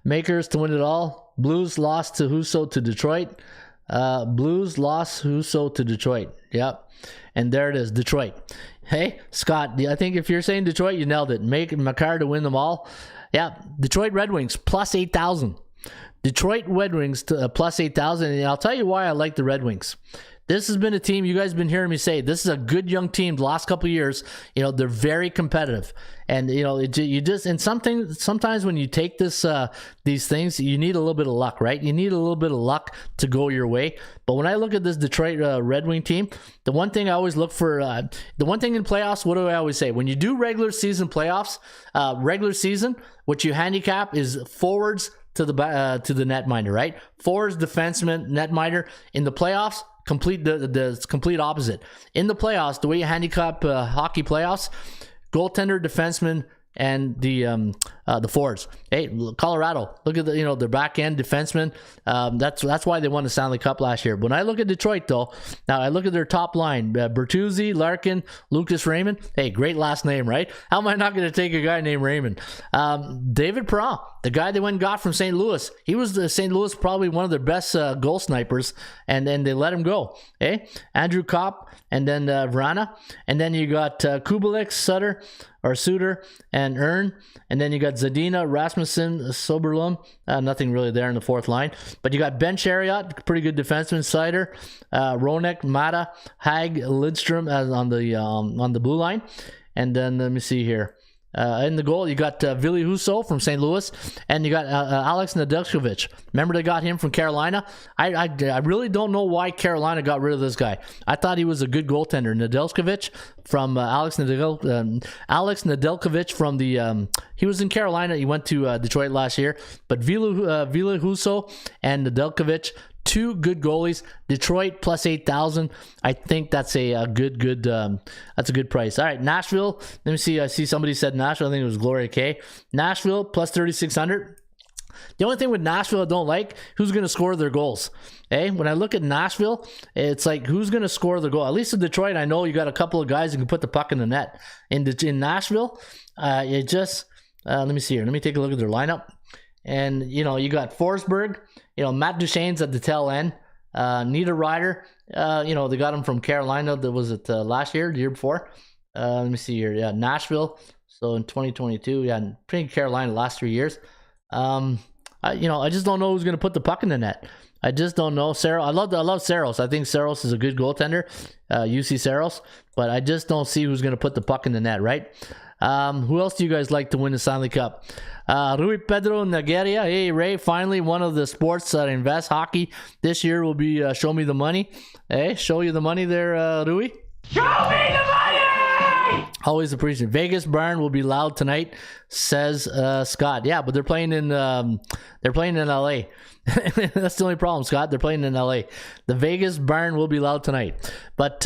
Speaker 2: Makers to win it all. Blues lost to Husso to Detroit. Blues lost Husso to Detroit. Yep. And there it is, Detroit. Hey, Scott, I think if you're saying Detroit, you nailed it. Make Makar to win them all. Yeah, Detroit Red Wings plus 8,000. Detroit Red Wings to plus 8,000. And I'll tell you why I like the Red Wings. This has been a team, you guys have been hearing me say, this is a good young team the last couple of years. They're very competitive. And, sometimes when you take these things, you need a little bit of luck, right? You need a little bit of luck to go your way. But when I look at this Detroit Red Wing team, the one thing I always look for, the one thing in playoffs, what do I always say? When you do regular season playoffs, what you handicap is forwards to the netminder, right? Forwards, defenseman, netminder. In the playoffs, the complete opposite. In the playoffs, the way you handicap hockey playoffs, goaltender, defenseman, and the forwards. Hey, Colorado, look at their back end defensemen. That's why they won the Stanley Cup last year. But when I look at Detroit, though, now I look at their top line: Bertuzzi, Larkin, Lucas Raymond. Hey, great last name, right? How am I not going to take a guy named Raymond? David Perron, the guy they went and got from St. Louis. He was the St. Louis probably one of their best goal snipers, and then they let him go. Hey, Andrew Kopp, and then Vrana, and then you got Kubelik, Suter, and Earn, and then you got Zadina, Rasmussen, Soberlum. Nothing really there in the fourth line, but you got Ben Chariot, pretty good defenseman. Sider, Ronek, Mata, Hag, Lidstrom on the blue line, and then let me see here. In the goal, you got Ville Husso from St. Louis, and you got Alex Nedeljkovic. Remember they got him from Carolina? I really don't know why Carolina got rid of this guy. I thought he was a good goaltender. Nedeljkovic from Alex Nedeljkovic from the he was in Carolina. He went to Detroit last year, but Ville Husso and Nedeljkovic, two good goalies. Detroit plus 8,000. I think that's a good that's a good price. All right, Nashville. Let me see. I see somebody said Nashville. I think it was Gloria K. Nashville plus 3,600. The only thing with Nashville I don't like, who's going to score their goals. When I look at Nashville, it's like, who's going to score the goal? At least in Detroit, I know you got a couple of guys who can put the puck in the net. In Nashville, it just let me see here. Let me take a look at their lineup. And, you got Forsberg, Matt Duchene's at the tail end. Nita Ryder, they got him from Carolina. That was it last year, the year before. Let me see here. Yeah, Nashville. So in 2022, pretty Carolina the last 3 years. I just don't know who's going to put the puck in the net. I just don't know. I love Saros. I think Saros is a good goaltender, UC Saros, but I just don't see who's going to put the puck in the net, right? Who else do you guys like to win the Stanley Cup? Rui Pedro Nageria. Hey, Ray, finally one of the sports that invest. Hockey this year will be Show Me the Money. Hey, show you the money there, Rui.
Speaker 1: Show me the money!
Speaker 2: Always appreciate it. Vegas Barn will be loud tonight, says Scott. Yeah, but they're playing in LA. That's the only problem, Scott. They're playing in LA. The Vegas Barn will be loud tonight. But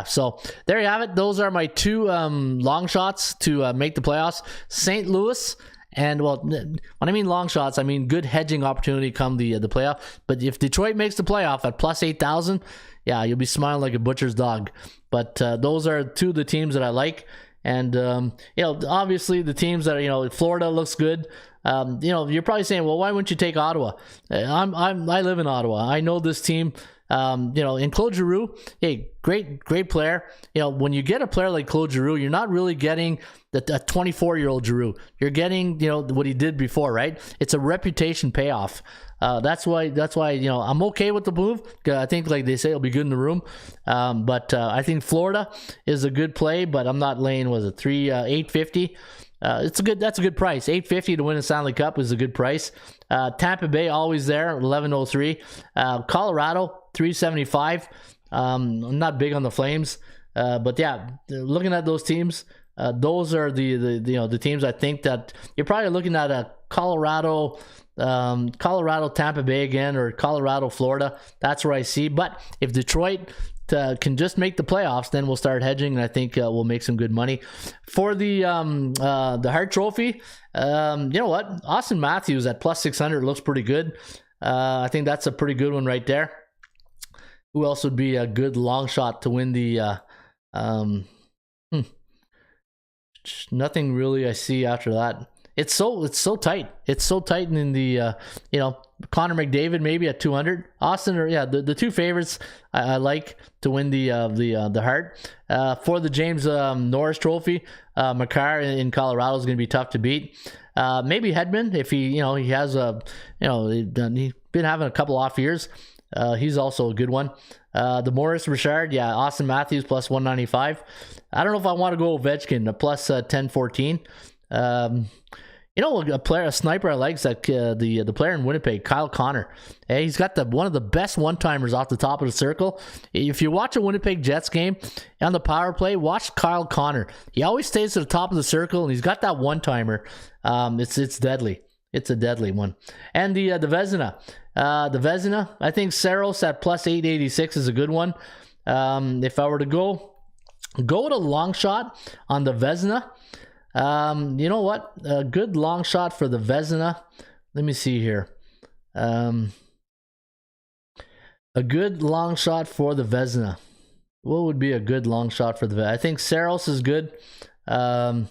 Speaker 2: so there you have it. Those are my two long shots to make the playoffs. St. Louis. And, well, when I mean long shots, I mean good hedging opportunity come the playoff. But if Detroit makes the playoff at plus 8,000, yeah, you'll be smiling like a butcher's dog. But those are two of the teams that I like. And, obviously the teams that are, Florida looks good. You're probably saying, well, why wouldn't you take Ottawa? I live in Ottawa. I know this team. In Claude Giroux, hey, great player. When you get a player like Claude Giroux, you're not really getting a 24-year-old Giroux. You're getting, what he did before, right? It's a reputation payoff. That's why I'm okay with the move. I think, like they say, it'll be good in the room. But I think Florida is a good play, but I'm not laying, was it $850? That's a good price. $850 to win a Stanley Cup is a good price. Tampa Bay always there, $11.03. Colorado $375. I'm not big on the Flames, but yeah, looking at those teams, those are the teams I think that you're probably looking at a Colorado, Tampa Bay again, or Colorado, Florida. That's where I see. But if Detroit can just make the playoffs, then we'll start hedging, and I think we'll make some good money for the Hart Trophy. You know what? Austin Matthews at plus 600 looks pretty good. I think that's a pretty good one right there. Who else would be a good long shot to win the? Nothing really I see after that. It's so tight. It's so tight in the Connor McDavid maybe at 200. Austin, or the two favorites I like to win the Hart. For the James Norris Trophy, Makar in Colorado is going to be tough to beat. Maybe Hedman if he has he's been having a couple off years. He's also a good one. The Morris Richard, Austin Matthews plus 195. I don't know if I want to go Ovechkin, plus 1014. A sniper I like is that the player in Winnipeg, Kyle Connor. Hey, he's got one of the best one-timers off the top of the circle. If you watch a Winnipeg Jets game on the power play, watch Kyle Connor. He always stays to the top of the circle, and he's got that one-timer. It's deadly. It's a deadly one. And the Vezina. The Vezina, I think Saros at plus 886 is a good one. If I were to go with a long shot on the Vezina, you know what? A good long shot for the Vezina. Let me see here. A good long shot for the Vezina. What would be a good long shot for the Vezina? I think Saros is good. Odinger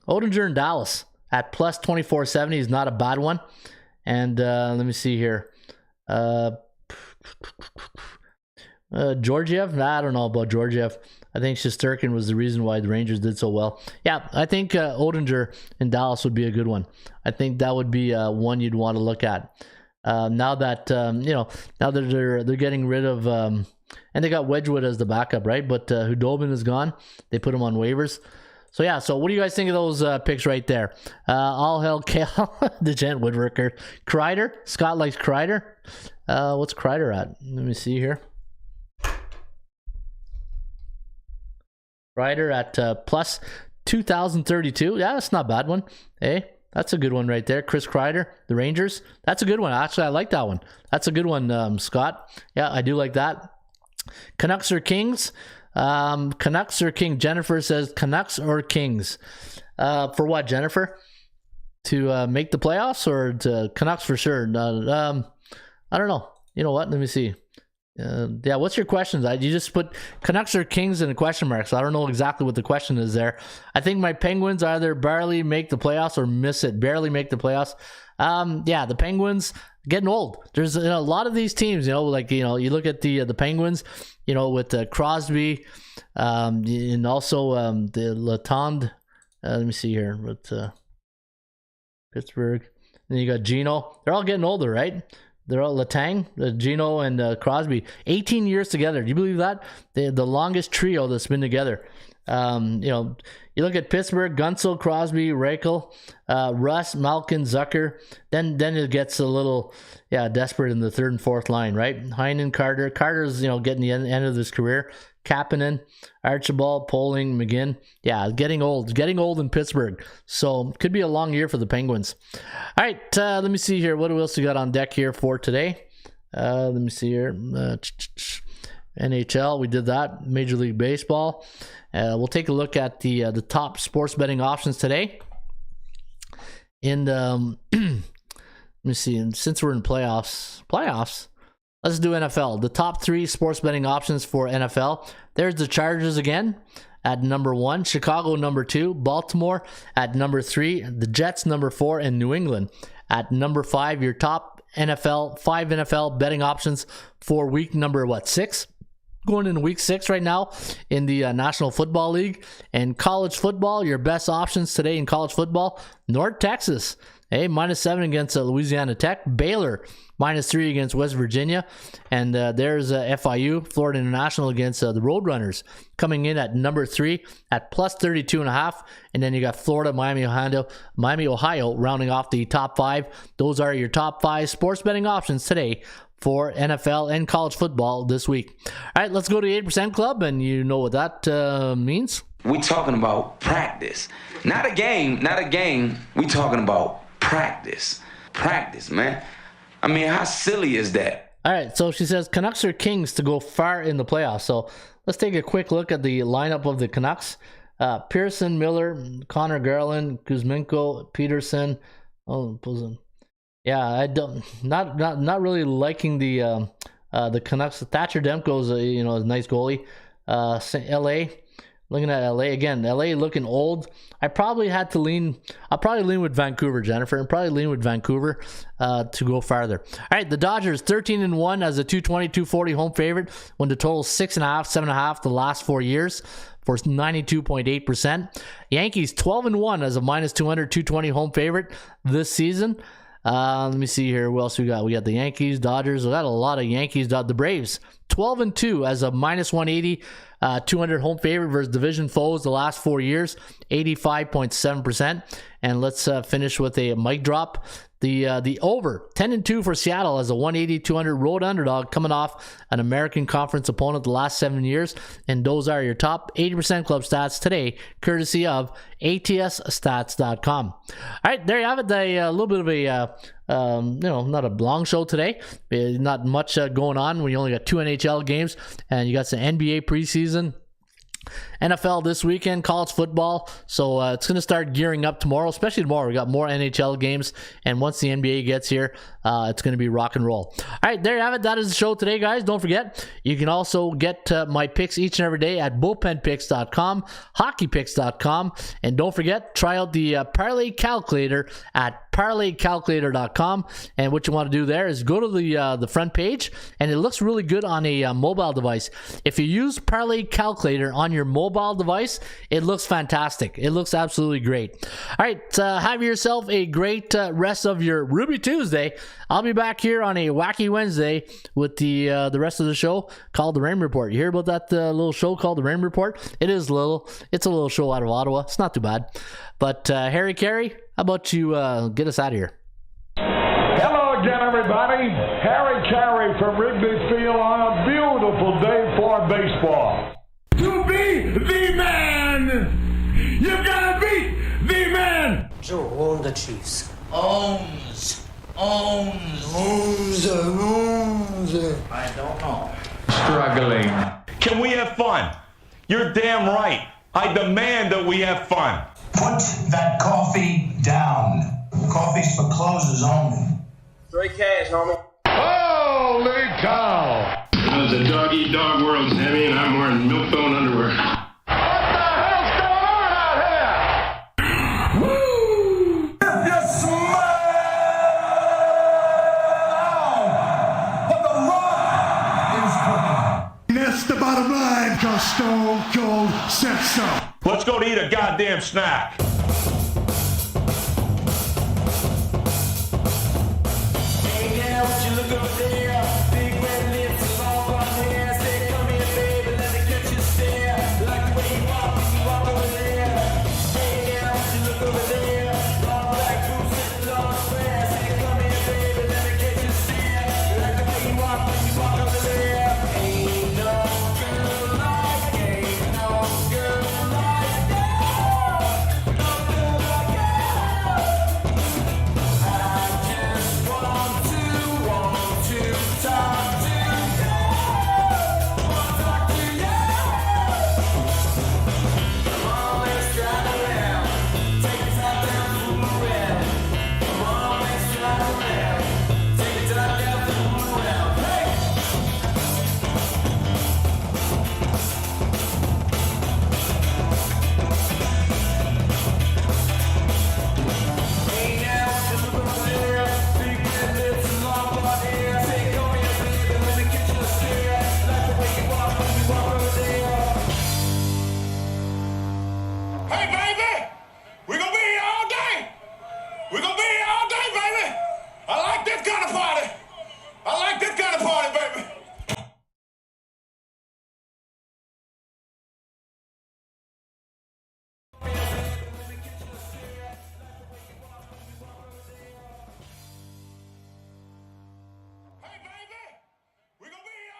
Speaker 2: in Dallas at plus 2470 is not a bad one. And let me see here. Georgiev? I don't know about Georgiev. I think Shesterkin was the reason why the Rangers did so well. Yeah, I think Odinger in Dallas would be a good one. I think that would be one you'd want to look at. Now that now that they're getting rid of and they got Wedgwood as the backup, right? But Hudobin is gone. They put him on waivers. So yeah, so what do you guys think of those picks right there? All hell Cal, the gent woodworker. Kreider, Scott likes Kreider. What's Kreider at? Let me see here. Kreider at plus 2,032. Yeah, that's not a bad one. Hey, that's a good one right there. Chris Kreider, the Rangers. That's a good one. Actually, I like that one. That's a good one, Scott. Yeah, I do like that. Canucks or Kings? Canucks or King? Jennifer says Canucks or Kings. For what, Jennifer? To make the playoffs or to Canucks for sure? I don't know. You know what? Let me see. Yeah, what's your questions? You just put Canucks or Kings in a question mark, so I don't know exactly what the question is there. I think my Penguins either barely make the playoffs or miss it. Barely make the playoffs. Yeah, the Penguins getting old. There's a lot of these teams, like you look at the Penguins, with Crosby, and also the Latond. Let me see here with Pittsburgh. And you got Gino. They're all getting older, right? They're all Letang, Gino, and Crosby. 18 years together. Do you believe that? The longest trio that's been together. You look at Pittsburgh, Gunsel, Crosby, Reichel, Russ, Malkin, Zucker. Then it gets a little, desperate in the third and fourth line, right? Heinen, Carter. Carter's, getting the end of his career. Kapanen, Archibald, Poling, McGinn. Yeah, getting old in Pittsburgh. So could be a long year for the Penguins. All right, let me see here. What else we got on deck here for today? Let me see here. NHL, we did that. Major League Baseball. We'll take a look at the top sports betting options today. And let me see. And since we're in playoffs, let's do NFL. The top 3 sports betting options for NFL. There's the Chargers again at number 1, Chicago number 2, Baltimore at number 3, the Jets number 4, and New England at number 5. Your top 5 NFL betting options for week number 6? Going into week 6 right now in the National Football League. And college football, your best options today in college football: North Texas, -7 against Louisiana Tech. Baylor, -3 against West Virginia. And there's FIU, Florida International, against the Roadrunners, coming in at number 3 at plus 32.5. And then you got Florida, Miami, Ohio rounding off the top 5. Those are your top 5 sports betting options today for NFL and college football this week. All right, let's go to the 8% Club, and you know what that means.
Speaker 7: We talking about practice. Not a game. We talking about practice. Practice, man. I mean, how silly is that?
Speaker 2: All right, so she says Canucks or Kings to go far in the playoffs. So let's take a quick look at the lineup of the Canucks. Pearson, Miller, Connor Garland, Kuzmenko, Peterson. Yeah, I don't not really liking the Canucks. Thatcher Demko's a nice goalie. LA, looking at LA again. LA looking old. I'll probably lean with Vancouver, Jennifer, and probably lean with Vancouver to go farther. All right, the Dodgers 13-1 as a 220-240 home favorite when the total 6.5, 7.5 the last 4 years for 92.8%. Yankees 12-1 as a -200, 220 home favorite this season. Let me see here. Who else we got? We got the Yankees, Dodgers. We got a lot of Yankees. The Braves 12-2 as a -180, 200 home favorite versus division foes the last 4 years, 85.7%. And let's finish with a mic drop. The over 10-2 for Seattle as a 180, 200 road underdog coming off an American Conference opponent the last 7 years. And those are your top 80% club stats today, courtesy of ATSstats.com. All right, there you have it. A little bit of a not a long show today. Not much going on when you only got 2 NHL games and you got some NBA preseason. NFL this weekend, college football. So it's going to start gearing up tomorrow, especially tomorrow. We got more NHL games, and once the NBA gets here, it's going to be rock and roll. All right, there you have it. That is the show today, guys. Don't forget, you can also get my picks each and every day at bullpenpicks.com, hockeypicks.com, and don't forget, try out the parlay calculator at parlaycalculator.com. And what you want to do there is go to the front page, and it looks really good on a mobile device. If you use parlay calculator on your mobile mobile device, it looks fantastic. It looks absolutely great. All right, have yourself a great rest of your Ruby Tuesday. I'll be back here on a Wacky Wednesday with the rest of the show called the Raymond Report. You hear about that little show called the Raymond Report? It's a little show out of Ottawa. It's not too bad. But Harry Carey, how about you get us out of here?
Speaker 4: Hello again, everybody. Harry Carey from Wrigley Field on a beautiful day for baseball.
Speaker 1: To be the man, you gotta beat the man.
Speaker 6: Joe, own the Chiefs.
Speaker 9: Owns.
Speaker 6: Owns.
Speaker 9: I don't know.
Speaker 8: Struggling. Can we have fun? You're damn right. I demand that we have fun.
Speaker 10: Put that coffee down. Coffee's for closers only.
Speaker 6: Straight cash, homie.
Speaker 4: Holy cow!
Speaker 5: It's a dog-eat-dog world, Sammy, and I'm wearing milk-bone underwear.
Speaker 4: What the hell's going on out here? Woo! If you smile, but the rock is cooking.
Speaker 1: That's the bottom line, cause Stone Cold said so.
Speaker 8: Let's go to eat a goddamn snack.
Speaker 9: Hey, girl, would you look over there?